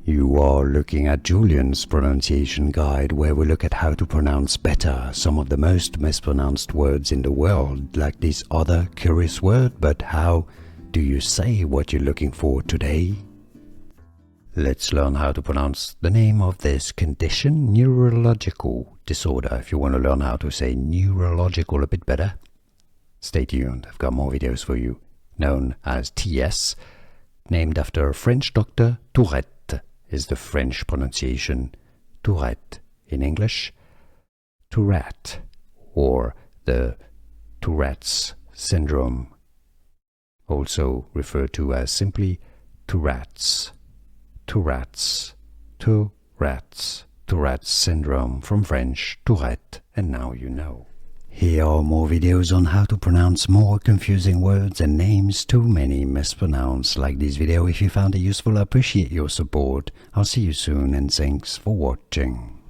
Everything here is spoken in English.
You are looking at Julian's pronunciation guide, where we look at how to pronounce better some of the most mispronounced words in the world, like this other curious word. But how do you say what you're looking for today? Let's learn how to pronounce the name of this condition, neurological disorder. If you want to learn how to say neurological a bit better, stay tuned. I've got more videos for you. Known as TS, named after a French doctor, Tourette is the French pronunciation. Tourette in English, Tourette, or the Tourette's syndrome, also referred to as simply Tourette's. Tourette's, Tourette's, Tourette's syndrome, from French, Tourette, and now you know. Here are more videos on how to pronounce more confusing words and names too many mispronounced. Like this video if you found it useful. I appreciate your support. I'll see you soon and thanks for watching.